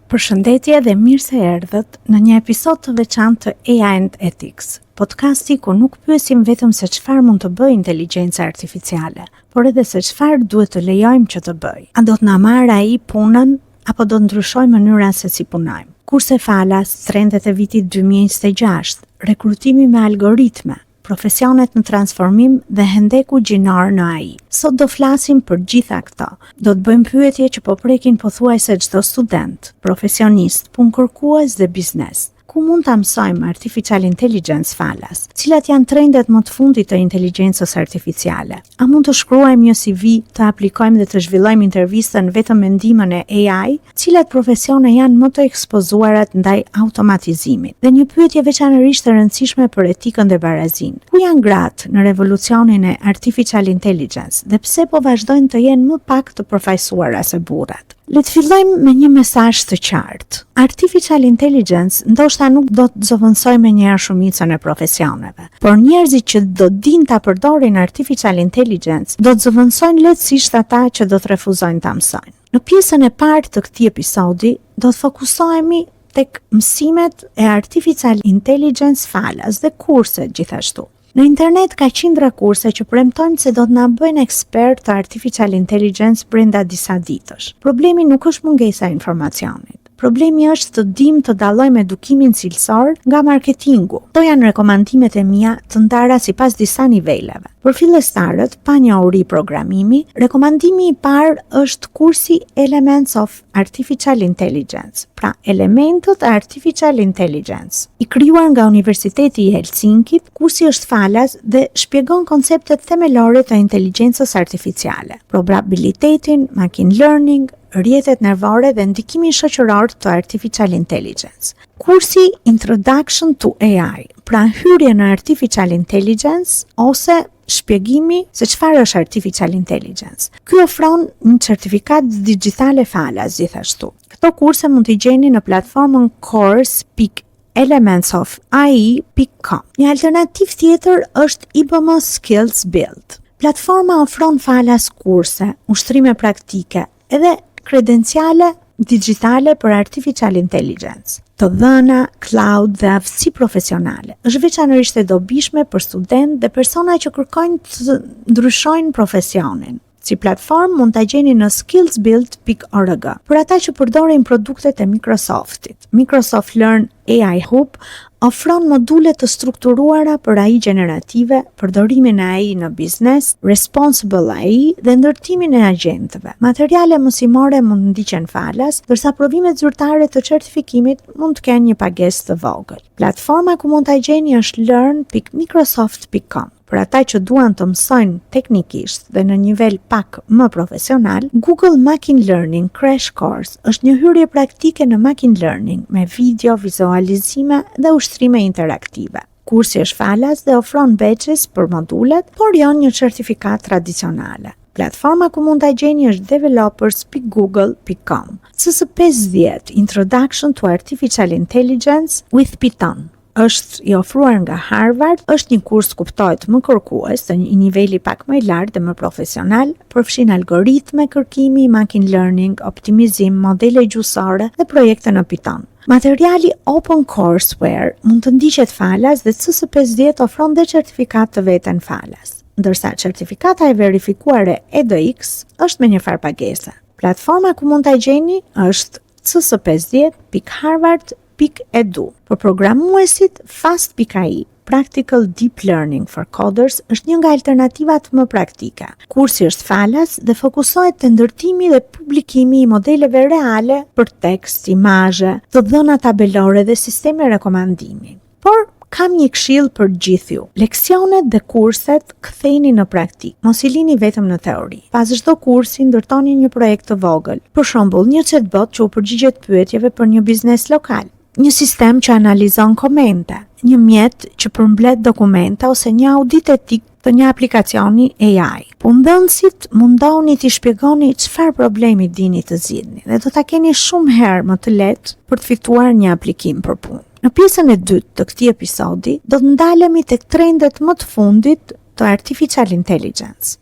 Përshëndetje dhe mirë se erdhët në një episod të veçantë të AI and Ethics, podcasti ku nuk pyesim vetëm se çfarë mund të bëjë inteligjenca artificiale, por edhe se çfarë duhet të lejojmë që të bëjë. A do të na marrë ai punën apo do të ndryshojë mënyrën se si punojmë? Kurse falas, trendet e vitit 2026, rekrutimi me algoritme, profesionet në transformim dhe hendeku gjinar në AI. Sot do flasim për gjitha këto. Do të bëjmë pyetje që po prekin pothuajse çdo student, profesionist, punëkërkues dhe biznes. Ku mund ta mësojmë artificial intelligence falas? Cilat janë trendet më të fundit të inteligjencës artificiale? A mund të shkruajmë një CV, të aplikojmë dhe të zhvillojmë intervistën vetëm me ndihmën e AI? Cilat profesione janë më të ekspozuarat ndaj automatizimit? Dhe një pyetje veçanërisht e rëndësishme për etikën dhe barazinë. Ku janë gratë në revolucionin e artificial intelligence dhe pse po vazhdojnë të jenë më pak të përfaqësuara se burrat? Le të fillojmë me një mesazh të qartë. Artificial intelligence ndoshta nuk do të zëvendësojë menjëherë shumicën e profesioneve, por njerëzit që do dinë ta përdorin artificial intelligence do të zëvendësojnë lehtësisht ata që do të refuzojnë ta mësojnë. Në pjesën e parë të këtij episodi do të fokusohemi tek mësimet e artificial intelligence falas dhe kurset gjithashtu. Në internet ka qindra kurse që premtojnë se do të na bëjnë ekspert të artificial intelligence brenda disa ditësh. Problemi nuk është mungesa e informacionit. Problemi është të dimë të dallojmë edukimin cilësor nga marketingu. Këto janë rekomandimet e mia të ndara sipas disa niveleve. Për fillestarët, pa njohuri programimi, rekomandimi i parë është kursi Elements of Artificial Intelligence, pra elementët e Artificial Intelligence. I krijuar nga Universiteti i Helsinkit, kursi është falas dhe shpjegon konceptet themelore të inteligjencës artificiale, probabilitetin, machine learning, rrjetet nervore dhe ndikimin shoqëror të artificial intelligence. Kursi Introduction to AI, pra hyrje në artificial intelligence ose shpjegimi se çfarë është artificial intelligence. Ky ofron një certifikat digjitale falas gjithashtu. Këto kurse mund t'i gjeni në platformën course.elementsofai.com. Një alternativë tjetër është IBM Skills Build. Platforma ofron falas kurse, ushtrime praktike edhe kredenciale digjitale për artificial intelligence, të dhëna, cloud dhe aftësi profesionale. Është veçanërisht e dobishme për student dhe persona që kërkojnë të ndryshojnë profesionin. Si platformë mund ta gjeni në skillsbuild.org. Për ata që përdorin produktet e Microsoftit, Microsoft Learn AI Hub ofron module të strukturuara për AI generative, përdorimin e AI në biznes, responsible AI dhe ndërtimin e agjentëve. Materiale mësimore mund të ndiqen falas, ndërsa provimet zyrtare të certifikimit mund të kenë një pagesë të vogël. Platforma ku mund ta gjeni është learn.microsoft.com. Për ata që duan të mësojnë teknikisht dhe në nivel pak më profesional, Google Machine Learning Crash Course është një hyrje praktike në machine learning me video, vizualizime dhe ushtrime interaktive. Kursi është falas dhe ofron badges për modulet, por jo një certifikat tradicionale. Platforma ku mund ta gjeni është developers.google.com. CS50 Introduction to Artificial Intelligence with Python është i ofruar nga Harvard, është një kurs kuptohet më kërkues të një niveli pak më i lartë dhe më profesional, përfshin algoritme kërkimi, machine learning, optimizim, modele gjuhësore dhe projekte në Python. Materiali Open Courseware mund të ndiqet falas dhe CS50 ofron dhe certifikat të veten falas, ndërsa certifikata e verifikuare EDX është me një farë pagese. Platforma ku mund ta gjeni është cs50.harvard.edu. Për programuesit, Fast.ai, Practical Deep Learning for Coders, është një nga alternativat më praktike. Kursi është falas dhe fokusohet te ndërtimi dhe publikimi i modeleve reale për tekst, imazhe, të dhëna tabelore dhe sisteme rekomandimi. Por kam një këshill për gjithë ju. Leksionet dhe kurset kthejini në praktik. Mos i lini vetëm në teori. Pas çdo kursi ndërtoni një projekt të vogël. Për shembull, një chatbot që u përgjigjet pyetjeve për një biznes lokal, një sistem që analizon komente, një mjet që përmbledh dokumenta ose një audit etik të një aplikacioni AI. Punëdhënësit mundohuni t'i shpjegoni çfarë problemi dini të zgjidhni dhe do ta keni shumë herë më të lehtë për të fituar një aplikim për punë. Në pjesën e dytë të këtij episodi do të ndalemi tek trendet më të fundit të artificial intelligence.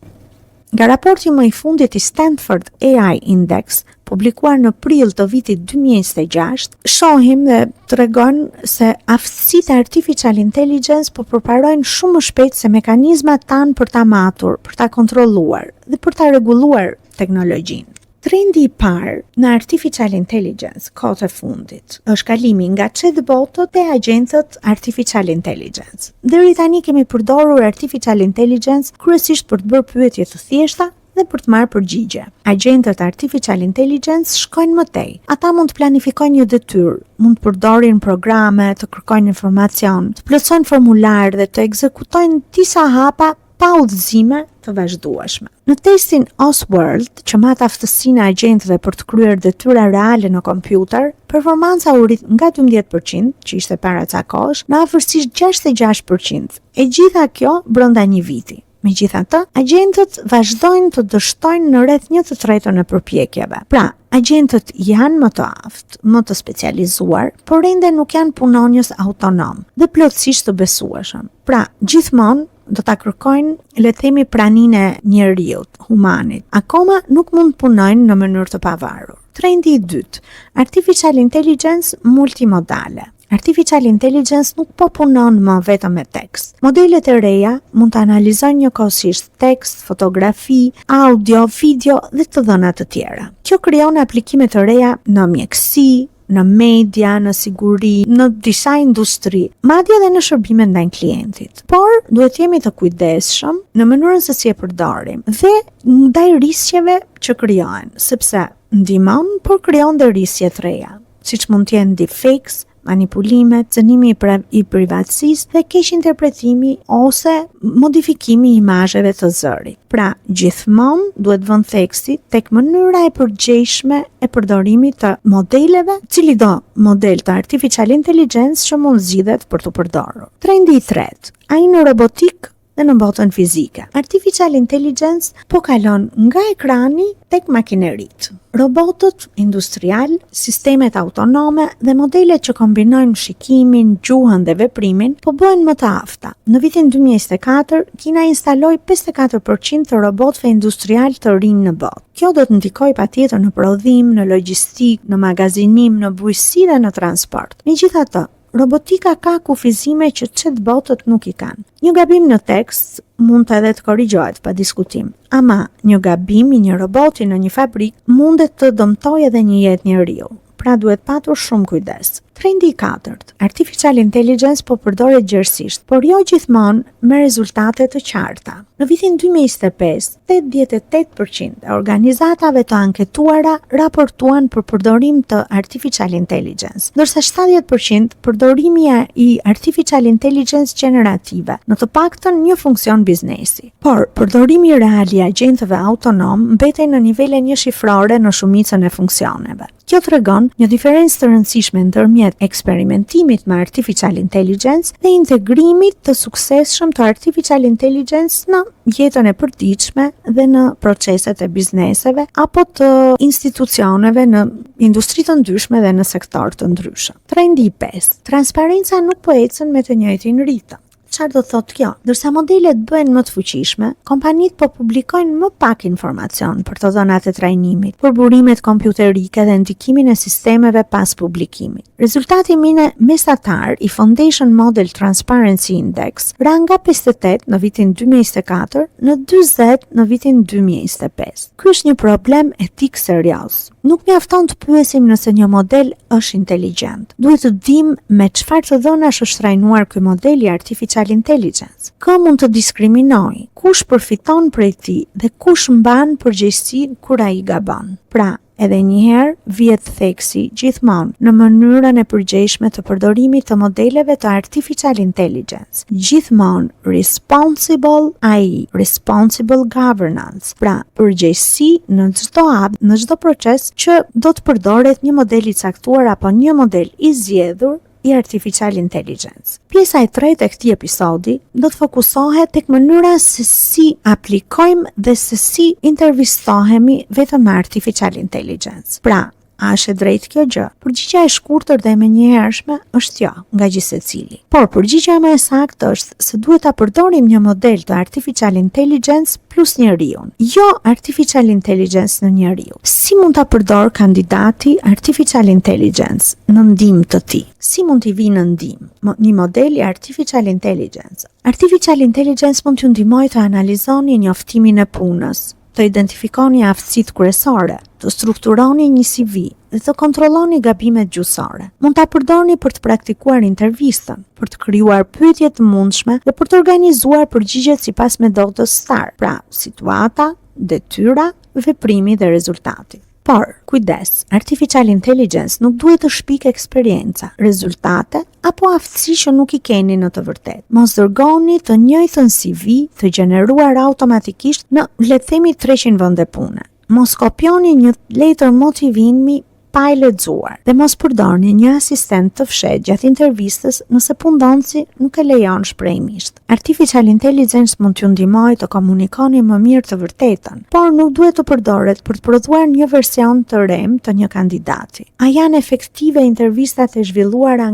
Nga raporti më i fundit i Stanford AI Index, publikuar në prill të vitit 2026, shohim dhe tregon se aftësitë e artificial intelligence po përparojnë shumë më shpejt se mekanizmat tanë për ta matur, për ta kontrolluar dhe për ta rregulluar teknologjinë. Trendi i parë në artificial intelligence kohët e fundit është kalimi nga chatbotët te agjentët artificial intelligence. Deri tani kemi përdorur artificial intelligence kryesisht për të bërë pyetje të thjeshta dhe për të marrë përgjigje. Agjentët artificial intelligence shkojnë më tej. Ata mund të planifikojnë një detyrë, mund të përdorin programe, të kërkojnë informacion, të plotësojnë formular dhe të ekzekutojnë disa hapa pa udhëzime të vazhdueshme. Në testin Oswald, që mat aftësinë e agjentëve për të kryer detyra reale në kompjuter, performanca u rrit nga 12%, që ishte para ca kohësh, në afërsisht 66%. E gjitha kjo brenda një viti. Megjithatë, agjentët vazhdojnë të dështojnë në rreth 1/3 e përpjekjeve. Pra, agjentët janë më të aftë, më të specializuar, por ende nuk janë punonjës autonom dhe plotësisht të besueshëm. Pra, gjithmonë do ta kërkojnë, le të themi, praninë e njeriut, humanit. Akoma nuk mund të punojnë në mënyrë të pavarur. Trendi i dytë, artificial intelligence multimodale. Artificial intelligence nuk po punon më vetëm me tekst. Modelet e reja mund të analizojnë njëkohësisht tekst, fotografi, audio, video dhe të dhëna të tjera. Kjo krijon aplikime të reja në mjekësi, në media, në siguri, në disa industri, madje edhe në shërbimet ndaj klientit. Por duhet jemi të kujdesshëm në mënyrën se si e përdorim dhe ndaj rrisjeve që krijohen, sepse ndihmon, por krijon dhe rrisje të reja, siç mund të jenë deepfakes, manipulimet, zënimi i privatësisë dhe keq interpretimi ose modifikimi i imazheve të zërit. Pra, gjithmonë duhet vënë theksi tek mënyra e përgjegjshme e përdorimit të modeleve, cili do model të artificial intelligence që mund zgjidhet për të përdorur. Trendi i tretë, ai në robotik dhe në botën fizike. Artificial intelligence po kalon nga ekrani tek makineritë. Robotët industrial, sistemet autonome dhe modelet që kombinojnë shikimin, gjuhën dhe veprimin po bëhen më të afta. Në vitin 2024, Kina instaloi 54% të robotëve industrial të rinj në botë. Kjo do të ndikojë patjetër në prodhim, në logjistik, në magazinim, në bujqësi dhe në transport. Megjithatë, robotika ka kufizime që chatbotët nuk i kanë. Një gabim në tekst mund të edhe të korrigjohet pa diskutim, ama një gabim i një roboti në një fabrik mundet të dëmtojë edhe një jetë njeriu. Pra duhet patur shumë kujdes. Trendi i katërt, artificial intelligence po përdoret gjerësisht, por jo gjithmonë me rezultate të qarta. Në vitin 2025, 88% e organizatave të anketuara raportuan për përdorim të artificial intelligence, ndërsa 70% përdorimi i artificial intelligence generative, në të paktën një funksion biznesi. Por përdorimi real i agjentëve autonom mbetej në nivele njëshifrore në shumicën e funksioneve. Kjo tregon një diferencë të rëndësishme ndërmjet eksperimentimit me artificial intelligence dhe integrimit të suksesshëm të artificial intelligence në jetën e përditshme dhe në proceset e bizneseve apo të institucioneve në industri të ndryshme dhe në sektor të ndryshëm. Trendi i 5. Transparenca nuk po ecën me të njëjtin ritëm. Çfarë do thotë kjo? Ndërsa modelet bëhen më të fuqishme, kompanitë po publikojnë më pak informacion për të dhënat e trajnimit, për burimet kompjuterike dhe ndikimin e sistemeve pas publikimit. Rezultati mesatar i Foundation Model Transparency Index ra nga 58 në vitin 2024 në 40 në vitin 2025. Ky është një problem etik serioz. Nuk mjafton të pyesim nëse një model është inteligjent. Duhet të dimë me çfarë të dhënash është trajnuar ky model i artificial intelligence. Kë mund të diskriminojë, kush përfiton prej tij dhe kush mban përgjegjësi kur ai gabon. Pra, edhe njëherë vihet theksi gjithmonë në mënyrën e përgjegjshme të përdorimit të modeleve të artificial intelligence. Gjithmonë responsible AI, responsible governance. Pra, përgjegjësi në çdo hap, në çdo proces që do të përdoret një model i caktuar apo një model i zgjedhur i artificial intelligence. Pjesa e tretë e këtij episodi do të fokusohet tek mënyra se si aplikojmë dhe se si intervistohemi vetëm me artificial intelligence. Pra, A është e drejtë kjo gjë? Përgjigjja e shkurtër dhe e menjëhershme është jo, nga gjithsecili. Por përgjigjja më e saktë është se duhet ta përdorim një model të artificial intelligence plus njeriu. Jo artificial intelligence në njeriu. Si mund ta përdor kandidati artificial intelligence në ndihmë të tij? Si mund t'i vinë në ndihmë një modeli artificial intelligence? Artificial intelligence mund t'ju ndihmojë të analizoni njoftimin e punës, të identifikoni aftësitë kryesore, të strukturoni një CV dhe të kontrolloni gabimet gjuhësore. Mund ta përdorni për të praktikuar intervistën, për të krijuar pyetje të mundshme dhe për të organizuar përgjigjet sipas metodës STAR, pra situata, detyra, veprimi dhe rezultati. Por, kujdes, artificial intelligence nuk duhet të shpikë eksperjenca, rezultate apo aftësi që nuk i keni në të vërtetë. Mos dërgoni të njëjtën CV të gjeneruar automatikisht në, le të themi, 300 vende pune. Mos kopjoni një letër motivimi pa e lexuar dhe mos përdorni një asistent të fshehtë gjatë intervistës nëse punëdhënësi nuk e lejon shprehimisht. Artificial intelligence mund t'ju ndihmojë të komunikoni më mirë të vërtetën, por nuk duhet të përdoret për të prodhuar një version të rem të një kandidati. A janë efektive intervistat e zhvilluara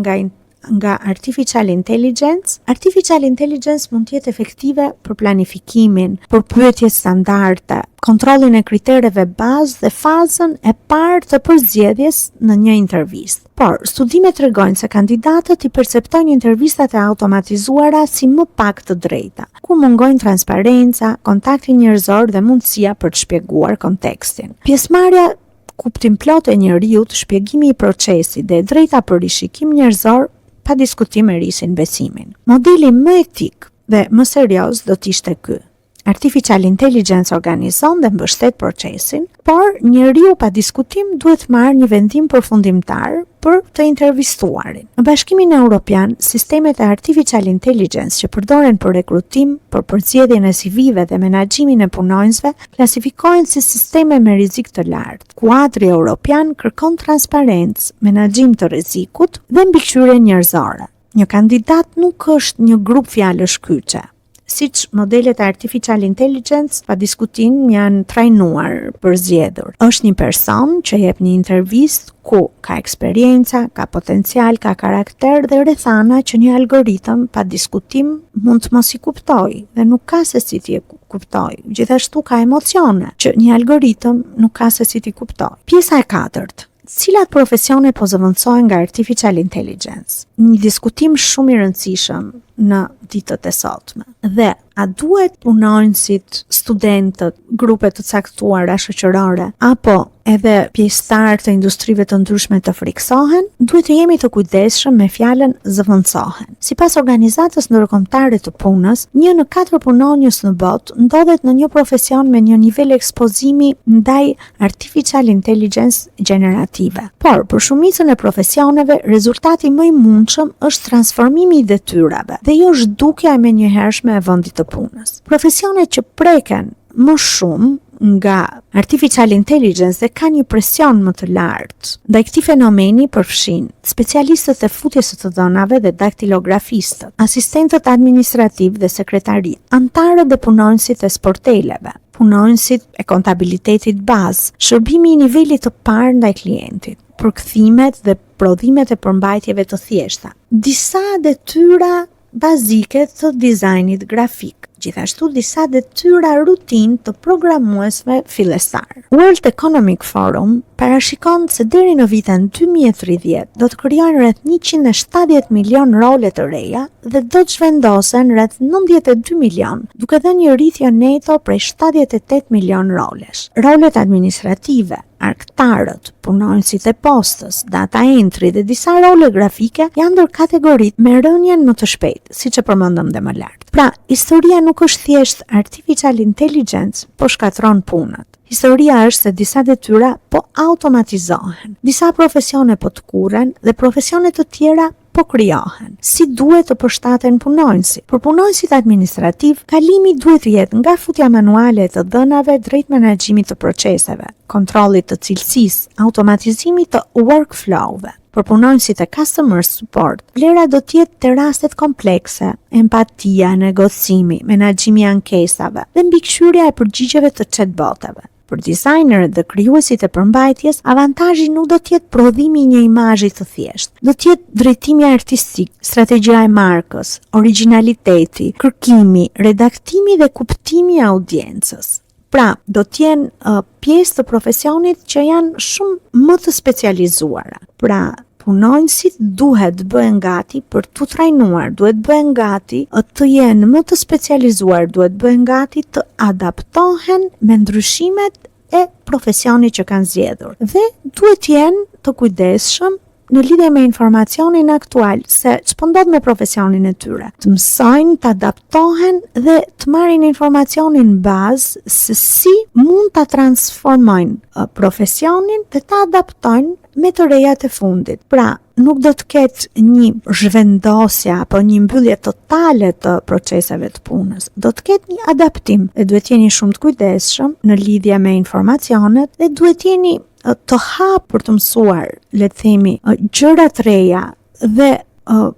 nga artificial intelligence? Artificial intelligence mund të jetë efektive për planifikimin, për pyetjet standarde, kontrollin e kritereve bazë dhe fazën e parë të përzgjedhjes në një intervistë. Por, studimet tregojnë se kandidatët i perceptojnë intervistat e automatizuara si më pak të drejta, ku mungojnë transparenca, kontakti njerëzor dhe mundësia për të shpjeguar kontekstin. Pjesëmarrja kuptim plot e njeriut, shpjegimi i procesit dhe e drejta për rishikim njerëzor pa diskutim e rrisin besimin. Modeli më etik dhe më serioz do t'ishte ky. Artificial intelligence organizon dhe mbështet procesin, por njeriu pa diskutim duhet marrë një vendim përfundimtar për të intervistuarin. Në Bashkimin Evropian, sistemet e artificial intelligence që përdoren për rekrutim, për përzgjedhjen e CV-ve dhe menaxhimin e punonjësve, klasifikohen si sisteme me rrezik të lartë. Kuadri Evropian kërkon transparencë, menaxhim të rrezikut dhe mbikëqyrje njerëzore. Një kandidat nuk është një grup fjalësh kyçe. Siç modelet e artificial intelligence pa diskutim janë trajnuar për zgjedhur. Është një person që jep një intervistë ku ka eksperjenca, ka potencial, ka karakter dhe rrethana që një algoritëm pa diskutim mund të mos i kuptojë dhe nuk ka se si t'i kuptojë. Gjithashtu ka emocione që një algoritëm nuk ka se si t'i kuptojë. Pjesa e katërt. Cilat profesione po zëvendësohen nga artificial intelligence? Një diskutim shumë i rëndësishëm në ditët e sotme. Dhe a duhet punonjësit, studentët, grupe të caktuara shoqërore apo edhe pjesëtar të industrive të ndryshme të friksohen? Duhet të jemi të kujdesshëm me fjalën zëvendësohen. Sipas Organizatës Ndërkombëtare të Punës, 1 në 4 punonjës në botë ndodhet në një profesion me një nivel ekspozimi ndaj artificial intelligence generative. Por për shumicën e profesioneve, rezultati më i mundshëm është transformimi i detyrave dhe jo zhdukja e menjëhershme e vendit të punës. Profesionet që preken më shumë nga artificial intelligence dhe ka një presion më të lartë ndaj këtij fenomeni përfshin specialistët e futjes së të dhënave dhe daktilografistët, asistentët administrativ dhe sekretari, antarët dhe punonjësit e sporteleve, punonjësit e kontabilitetit bazë, shërbimi i nivelit të parë ndaj klientit, përkthimet dhe prodhimet e përmbajtjeve të thjeshta, disa detyra bazike të dizajnit grafik, gjithashtu disa detyra rutin të programuesve fillestar. World Economic Forum parashikon se deri në vitin 2030 do të krijojnë rreth 170 milion role të reja dhe do të zhvendosen rreth 92 milion, duke dhënë një rrithje neto prej 78 milion rolesh. Rolet administrative, arktarët, punonjësit e postës, data entry dhe disa role grafike janë ndër kategoritë me rënien më të shpejtë, siç e përmendëm dhe më lart. Pra, historia nuk është thjesht artificial intelligence, po shkatron punët. Historia është se disa detyra po automatizohen, disa profesione po të kurren dhe profesione të tjera po krijohen. Si duhet të përshtaten punonjësi? Për punonjësit administrativ, kalimi duhet të jetë nga futja manuale të dhënave drejt menaxhimit të proceseve, kontrollit të cilësisë, automatizimit të workflow-ve. Për punonjësit e customer support, vlera do të jetë te rastet komplekse, empatia, negocimi, menaxhimi i ankesave dhe mbikëqyrja e përgjigjeve të chatboteve. Për dizajnerët dhe krijuesit e përmbajtjes, avantazhi nuk do të jetë prodhimi i një imazhi të thjeshtë. Do të jetë drejtimi artistik, strategjia e markës, origjinaliteti, kërkimi, redaktimi dhe kuptimi i audiencës. Pra, do të jenë pjesë të profesionit që janë shumë më të specializuara. Pra, punonjësit duhet bëhen gati për të trajnuar, duhet bëhen gati të jenë më të specializuar, duhet bëhen gati të adaptohen me ndryshimet e profesionit që kanë zgjedhur. Dhe duhet jenë të kujdesshëm në lidhje me informacionin aktual, se ç'po ndodh me profesionin e tyre. Të mësojnë, të adaptohen dhe të marrin informacionin bazë se si mund ta transformojnë profesionin dhe ta adaptojnë me të rejat e fundit. Pra, nuk do të ketë një zhvendosje apo një mbyllje totale të proceseve të punës. Do të ketë një adaptim dhe duhet jeni shumë të kujdesshëm në lidhje me informacionet dhe duhet jeni të hapur për të mësuar, le të themi, gjëra të reja dhe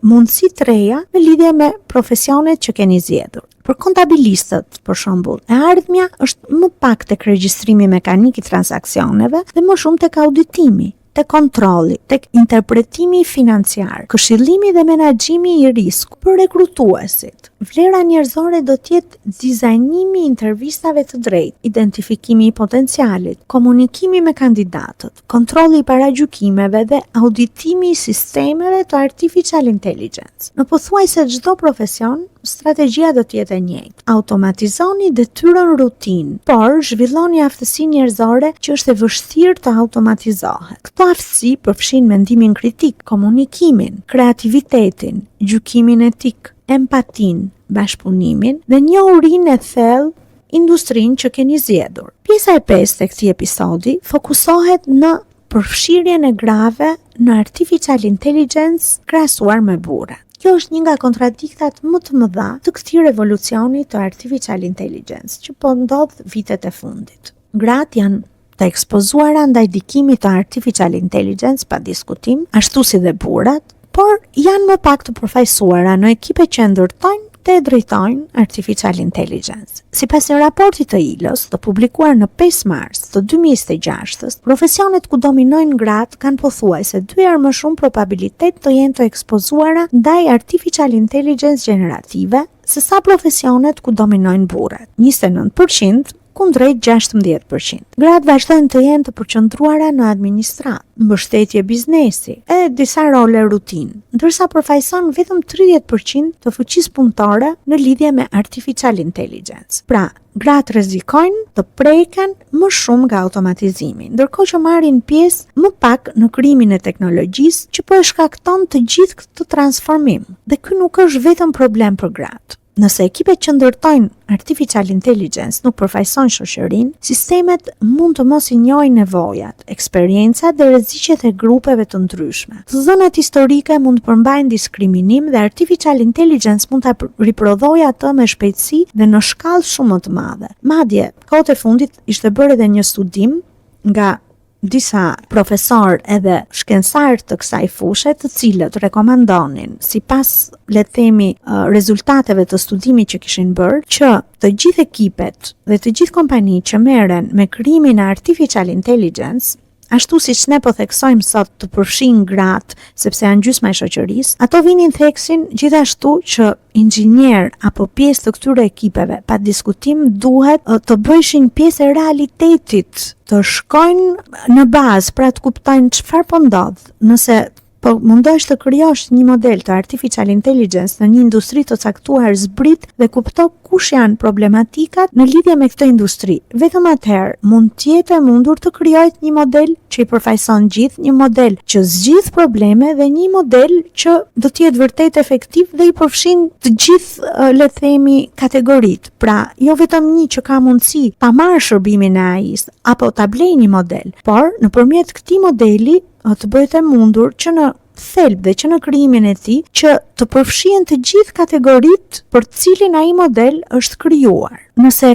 mundësi të reja në lidhje me profesionet që keni zgjedhur. Për kontabilistët, për shembull, e ardhmja është më pak tek regjistrimi mekanik i transaksioneve dhe më shumë tek auditimi, tek kontrolli, tek interpretimi financiar, këshillimi dhe menaxhimi i riskut për rekrutuesit. Vlera njerëzore do të jetë dizajnimi i intervistave të drejtë, identifikimi i potencialit, komunikimi me kandidatët, kontrolli i paragjykimeve dhe auditimi i sistemeve të artificial intelligence. Në pothuajse çdo profesion, strategjia do të jetë e njëjtë. Automatizoni detyrën rutinë, por zhvilloni aftësi njerëzore që është e vështirë të automatizohet. Këto aftësi përfshin mendimin kritik, komunikimin, kreativitetin, gjykimin etik, empatin, bashkëpunimin dhe njohurinë e thellë industrinë që keni zgjedhur. Pjesa e 5 e këtij episodi fokusohet në përfshirjen e grave në artificial intelligence krahasuar me burrat. Kjo është një nga kontradiktat më të mëdha të këtij revolucioni të artificial intelligence që po ndodh vitet e fundit. Gratë janë të ekspozuara ndaj dikimit të artificial intelligence pa diskutim, ashtu si dhe burrat, por janë më pak të përfaqësuara në ekipe që ndërtojnë dhe drejtojnë artificial intelligence. Sipas një raporti të ILO-s, të publikuar në 5 mars të 2026, profesionet ku dominojnë gratë kanë pothuajse 2 herë më shumë probabilitet të jenë të ekspozuara ndaj artificial intelligence generative se sa profesionet ku dominojnë burrat. 29% kundrejt 16%. Gratë vazhdojnë të jenë të përqendruara në administratë, mbështetje biznesi e disa role rutinë, ndërsa përfaqëson vetëm 30% të fuqisë punëtore në lidhje me artificial intelligence. Pra, gratë rrezikojnë të preken më shumë nga automatizimi, ndërkohë që marrin pjesë më pak në krijimin e teknologjisë që po e shkakton të gjithë këtë transformim. Dhe ky nuk është vetëm problem për gratë. Nëse ekipet që ndërtojnë artificial intelligence nuk përfaqësojnë shoqërinë, sistemet mund të mos i njohin nevojat, eksperiencat dhe rreziqet e grupeve të ndryshme. Zonat historike mund të përmbajnë diskriminim dhe artificial intelligence mund ta riprodhojë atë me shpejtësi dhe në shkallë shumë më të madhe. Madje, kohët e fundit ishte bërë edhe një studim nga disa profesor edhe shkencëtar të kësaj fushe, të cilët rekomandonin, sipas le të themi rezultateve të studimit që kishin bërë, që të gjithë ekipet dhe të gjithë kompanitë që merren me krijimin e artificial intelligence, ashtu siç ne po theksojmë sot të përfshin gratë sepse janë gjysma e shoqërisë, ato vinin theksin gjithashtu që inxhinier apo pjesë të këtyre ekipeve pa diskutim duhet të bëjshin pjesë e realitetit, të shkojnë në bazë, pra të kuptojnë çfarë po ndodh. Nëse po mundosh të krijosh një model të artificial intelligence në një industri të caktuar, zbrit dhe kupto kush janë problematikat në lidhje me këtë industri. Vetëm atëherë mund të jetë e mundur të krijohet një model që i përfaqëson gjithë, një model që zgjidh probleme dhe një model që do të jetë vërtet efektiv dhe i përfshin të gjithë, le të themi, kategoritë. Pra, jo vetëm një që ka mundësi ta marrë shërbimin e AI-s apo ta blejë një model, por nëpërmjet këtij modeli të bëhet e mundur që në thelb dhe që në krijimin e tij që të përfshihen të gjithë kategoritë për të cilin ai model është krijuar. Nëse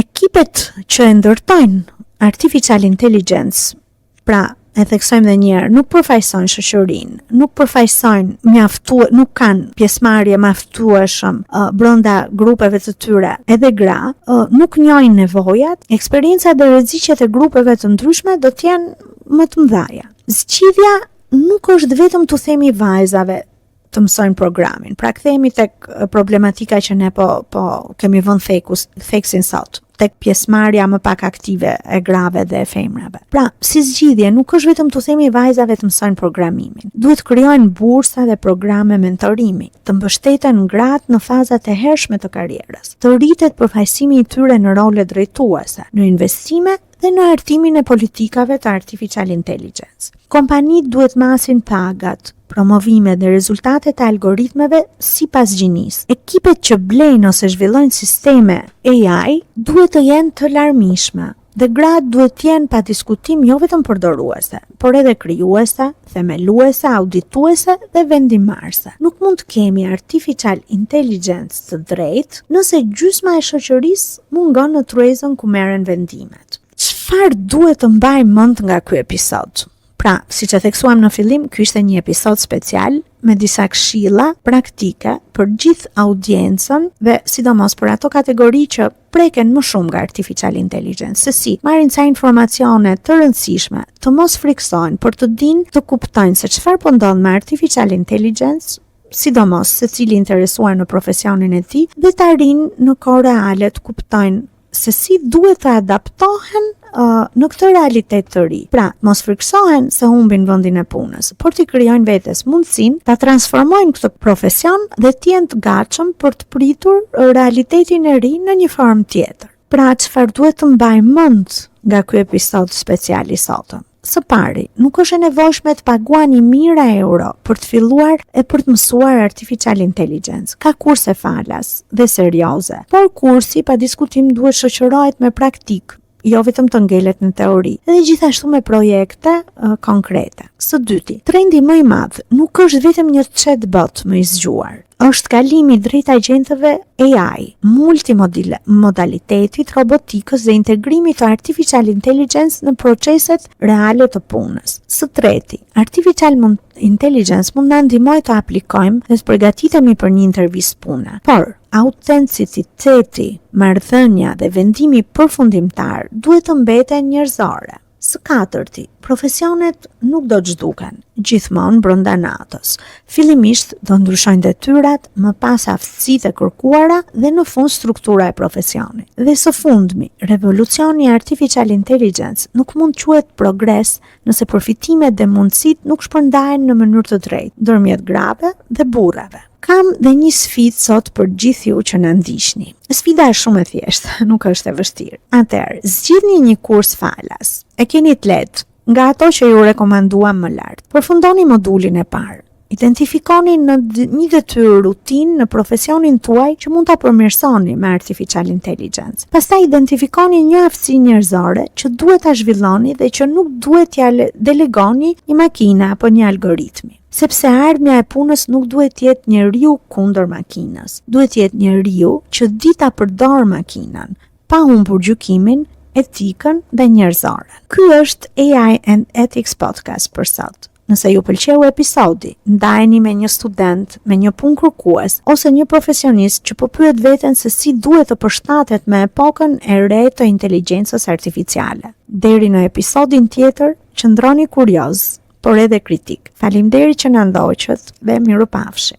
ekipet që e ndërtojnë artificial intelligence, pra e theksojmë dhe njerë, nuk përfaqësojnë shoqërinë, nuk përfaqësojnë nuk kanë pjesëmarrje mjaftueshëm brenda grupeve të tyre, edhe gra, nuk njohin nevojat, eksperiencat dhe rreziqet e grupeve të ndryshme do të jenë më të mëdha. Zgjidhja nuk është vetëm të themi vajzave të mësojnë programin. Pra kthehemi tek problematika që ne po kemi vënë theksin sot, tek pjesëmarrja më pak aktive e grave dhe e femrave. Pra, si zgjidhje nuk është vetëm të themi vajzave të mësojnë programimin. Duhet krijojnë bursa dhe programe mentorimi, të mbështeten gratë në fazat e hershme të karrierës. Të rritet përfaqësimi i tyre në role drejtuese, në investime dhe në hartimin e politikave të artificial intelligence. Kompanitë duhet masin pagat, promovimet dhe rezultatet e algoritmeve sipas gjinisë. Ekipet që blejnë ose zhvillojnë sisteme AI duhet të jenë të larmishme dhe gratë duhet të jenë pa diskutim jo vetëm përdoruese, por edhe krijuese, themeluese, audituese dhe vendimarrëse. Nuk mund të kemi artificial intelligence të drejtë nëse gjysma e shoqërisë mungon në tryezën ku merren vendimet. Çfarë duhet të mbajmë mend nga ky episod? Pra, si që theksuam në fillim, ky ishte një episod special me disa këshilla praktike për gjithë audiencën dhe sidomos për ato kategori që preken më shumë nga artificial intelligence. Se si, marrin ca informacione të rëndësishme, të mos friksohen, për të dinë të kuptojnë se çfarë po ndodh me artificial intelligence, sidomos se cili interesuar në profesionin e tij, dhe të arrin në kohë reale të kuptojnë se si duhet të adaptohen në këtë realitet të ri. Pra, mos friksohen se humbin vendin e punës, por t'i krijojnë vetes mundësinë ta transformojnë këtë profesion dhe të jenë të gatshëm për të pritur realitetin e ri në një formë tjetër. Pra, çfarë duhet të mbajmë mend nga ky episod special i sotëm? Së pari, nuk është e nevojshme të paguani mijëra euro për të filluar e për të mësuar artificial intelligence. Ka kurse falas dhe serioze, por kursi pa diskutim duhet shoqërohet me praktik, jo vetëm të ngelet në teori, dhe gjithashtu me projekte konkrete. Së dyti, trendi më i madh nuk është vetëm një chatbot më i zgjuar, është kalimi drejt agjentëve AI, multimodalitetit, robotikës dhe integrimit të artificial intelligence në proceset reale të punës. Së treti, artificial intelligence mund na ndihmojë të aplikojmë dhe të përgatitemi për një intervistë pune, por autenticiteti, marrëdhënia dhe vendimi përfundimtar duhet të mbeten njerëzore. Së katërti, profesionet nuk do të zhduken gjithmonë brenda natës. Fillimisht do ndryshojnë detyrat, më pas aftësitë e kërkuara dhe në fund struktura e profesionit. Dhe së fundmi, revolucioni i artificial intelligence nuk mund quhet progres nëse përfitimet dhe mundësitë nuk shpërndahen në mënyrë të drejtë ndërmjet grave dhe burrave. Kam dhe një sfidë sot për gjithë ju që na ndiqni. Sfida është shumë e thjeshtë, nuk është e vështirë. Atëherë, zgjidhni një kurs falas. E keni të lehtë nga ato që ju rekomanduam më lart. Përfundoni modulin e parë. Identifikoni në një detyrë rutinë në profesionin tuaj që mund ta përmirësoni me artificial intelligence. Pastaj identifikoni një aftësi njerëzore që duhet ta zhvilloni dhe që nuk duhet t'ia delegoni një makine apo një algoritmi. Sepse ardhmja e punës nuk duhet të jetë njeriu kundër makinës. Duhet të jetë njeriu që di ta përdor makinën, pa humbur gjykimin, etikën dhe njerëzoren. Ky është AI and Ethics podcast për sot. Nëse ju pëlqeu episodi, ndajeni me një student, me një punë kërkues ose një profesionist që po pyet veten se si duhet të përshtatet me epokën e re të inteligjencës artificiale. Deri në episodin tjetër, qëndroni kurioz, por edhe kritik. Faleminderit që na ndoqët dhe mirupafshim.